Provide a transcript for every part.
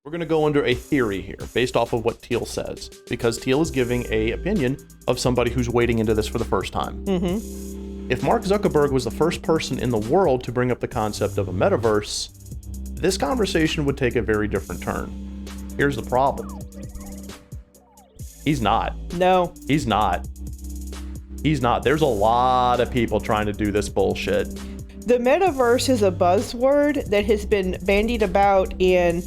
We're going to go under a theory here based off of what Teal says, because Teal is giving a opinion of somebody who's wading into this for the first time. If Mark Zuckerberg was the first person in the world to bring up the concept of a metaverse, this conversation would take a very different turn. Here's the problem. He's not. No. He's not. He's not. There's a lot of people trying to do this bullshit. The metaverse is a buzzword that has been bandied about in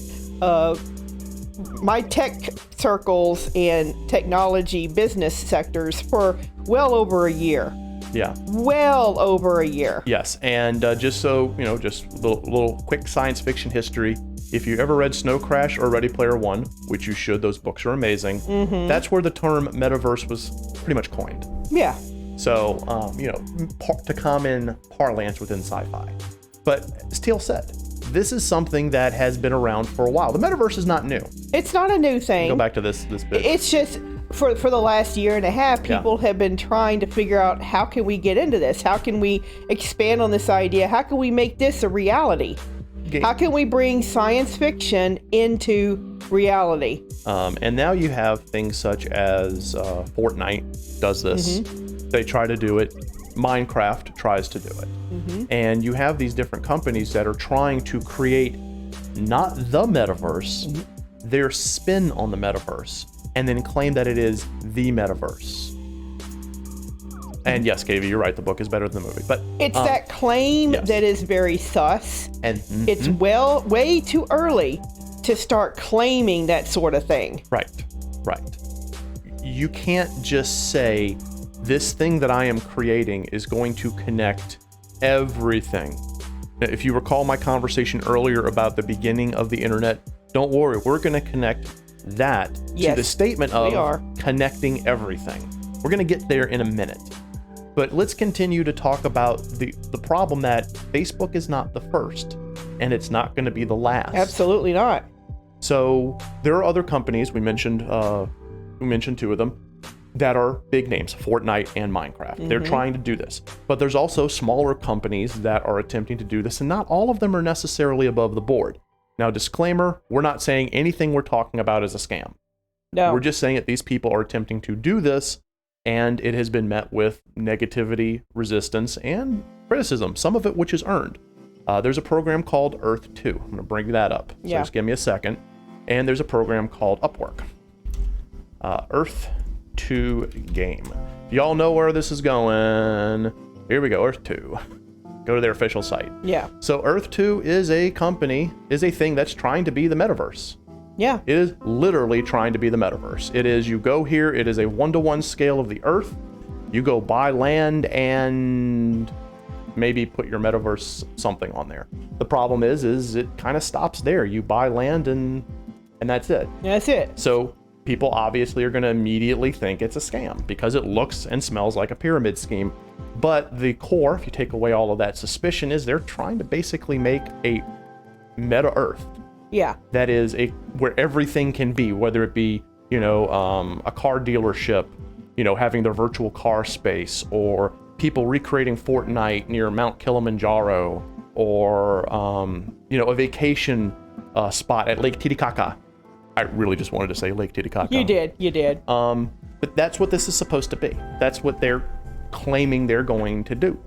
my tech circles and technology business sectors for well over a year. Yeah. Well over a year. Yes, and just so, you know, just a little quick science fiction history. If you ever read Snow Crash or Ready Player One, which you should, those books are amazing, that's where the term metaverse was pretty much coined. Yeah. So, you know, to common parlance within sci-fi. But as Teal said, this is something that has been around for a while. The metaverse is not new. It's not a new thing. Go back to this bit. It's just for the last year and a half, people have been trying to figure out, how can we get into this? How can we expand on this idea? How can we make this a reality? How can we bring science fiction into reality? And now you have things such as Fortnite does this. They try to do it. Minecraft tries to do it. And you have these different companies that are trying to create not the metaverse, their spin on the metaverse, and then claim that it is the metaverse. And yes, KV, you're right. The book is better than the movie, but it's that claim that is very sus. And it's way too early to start claiming that sort of thing. Right. You can't just say this thing that I am creating is going to connect everything. If you recall my conversation earlier about the beginning of the internet, don't worry, we're going to connect that to the statement of connecting everything. We're going to get there in a minute. But let's continue to talk about the problem that Facebook is not the first, and it's not going to be the last. Absolutely not. So there are other companies, we mentioned two of them, that are big names, Fortnite and Minecraft. They're trying to do this. But there's also smaller companies that are attempting to do this, and not all of them are necessarily above the board. Now, disclaimer, we're not saying anything we're talking about is a scam. No. We're just saying that these people are attempting to do this, and it has been met with negativity, resistance, and criticism, some of it which is earned. There's a program called Earth 2. I'm going to bring that up. So just give me a second. And there's a program called Upwork. Earth 2 game. If y'all know where this is going, here we go, Earth 2. Go to their official site. Yeah. So Earth 2 is a company, is a thing that's trying to be the metaverse. Yeah. It is literally trying to be the metaverse. It is, you go here, it is a 1-to-1 scale of the Earth. You go buy land and maybe put your metaverse something on there. The problem is it kind of stops there. You buy land and that's it. That's it. So people obviously are going to immediately think it's a scam because it looks and smells like a pyramid scheme. But the core, if you take away all of that suspicion, is they're trying to basically make a meta Earth. Yeah. That is where everything can be, whether it be, you know, a car dealership, you know, having their virtual car space, or people recreating Fortnite near Mount Kilimanjaro, or, you know, a vacation spot at Lake Titicaca. I really just wanted to say Lake Titicaca. You did. But that's what this is supposed to be. That's what they're claiming they're going to do.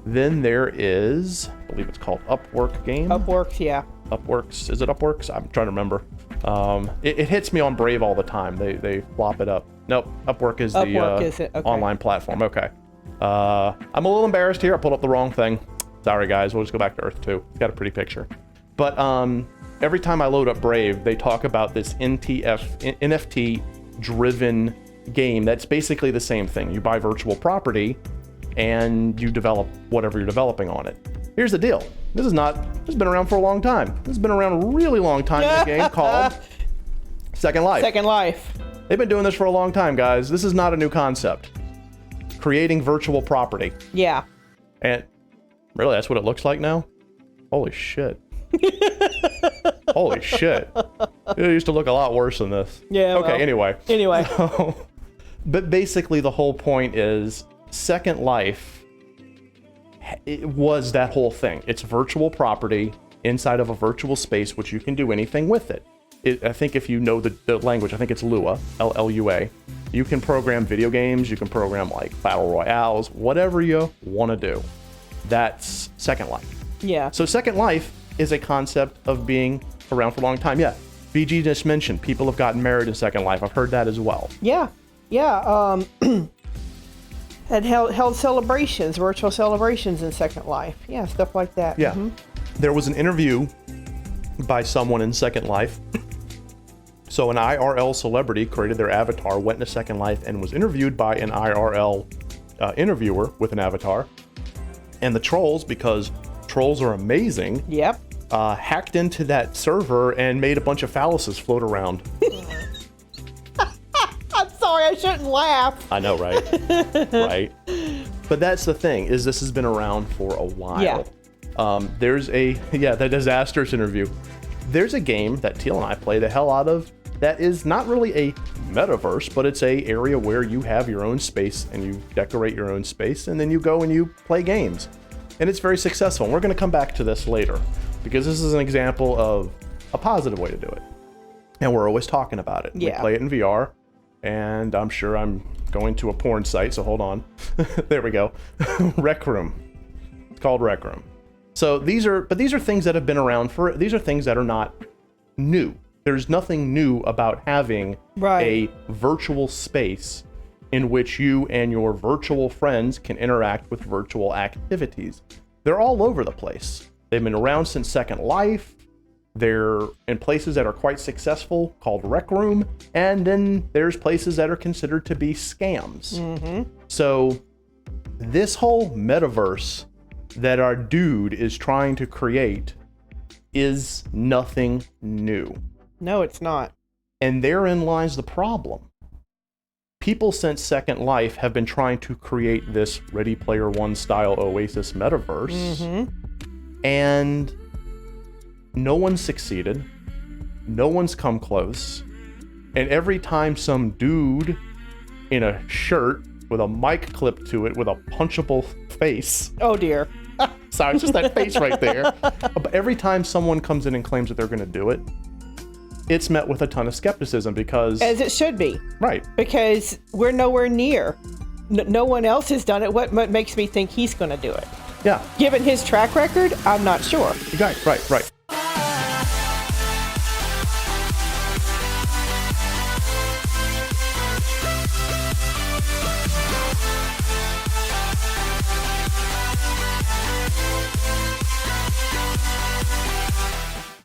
Then there is, I believe it's called Upwork Game. Upworks, yeah. Upworks, is it Upworks? I'm trying to remember. It hits me on Brave all the time. They flop it up. Nope, Upwork is the online platform. Okay. I'm a little embarrassed here. I pulled up the wrong thing. Sorry guys, we'll just go back to Earth 2. It's got a pretty picture. But every time I load up Brave, they talk about this NFT-driven game that's basically the same thing. You buy virtual property and you develop whatever you're developing on it. Here's the deal. This has been around for a long time. This has been around a really long time in a game called Second Life. Second Life. They've been doing this for a long time, guys. This is not a new concept. Creating virtual property. Yeah. And really, that's what it looks like now? Holy shit. Holy shit. It used to look a lot worse than this. Yeah. Okay, well, anyway. But basically the whole point is Second Life, it was that whole thing. It's virtual property inside of a virtual space, which you can do anything with it. I think if you know the language, I think it's Lua, L-L-U-A. You can program video games, you can program like battle royales, whatever you want to do. That's Second Life. Yeah. So Second Life is a concept of being around for a long time. Yeah. BG just mentioned people have gotten married in Second Life. I've heard that as well. Yeah. Yeah. Had held celebrations, virtual celebrations in Second Life. Yeah, stuff like that. Yeah. There was an interview by someone in Second Life. So an IRL celebrity created their avatar, went into Second Life, and was interviewed by an IRL interviewer with an avatar. And the trolls, because trolls are amazing, Yep. Hacked into that server and made a bunch of phalluses float around. I'm sorry, I shouldn't laugh. I know, right? Right. But that's the thing, is this has been around for a while. Yeah. There's the disastrous interview. There's a game that Teal and I play the hell out of that is not really a metaverse, but it's a area where you have your own space and you decorate your own space, and then you go and you play games. And it's very successful. And we're going to come back to this later, because this is an example of a positive way to do it. And we're always talking about it. Yeah. We play it in VR, and I'm sure I'm going to a porn site, so hold on. There we go. Rec Room. It's called Rec Room. So these are things that have been around these are things that are not new. There's nothing new about having a virtual space in which you and your virtual friends can interact with virtual activities. They're all over the place. They've been around since Second Life. They're in places that are quite successful called Rec Room, and then there's places that are considered to be scams. Mm-hmm. So this whole metaverse that our dude is trying to create is nothing new. No, it's not. And therein lies the problem. People since Second Life have been trying to create this Ready Player One style Oasis metaverse, and no one's succeeded. No one's come close. And every time some dude in a shirt with a mic clip to it with a punchable face. Oh dear. Sorry, it's just that face right there. But every time someone comes in and claims that they're going to do it, it's met with a ton of skepticism because... As it should be. Right. Because we're nowhere near. No one else has done it. What makes me think he's going to do it? Yeah. Given his track record, I'm not sure. Right.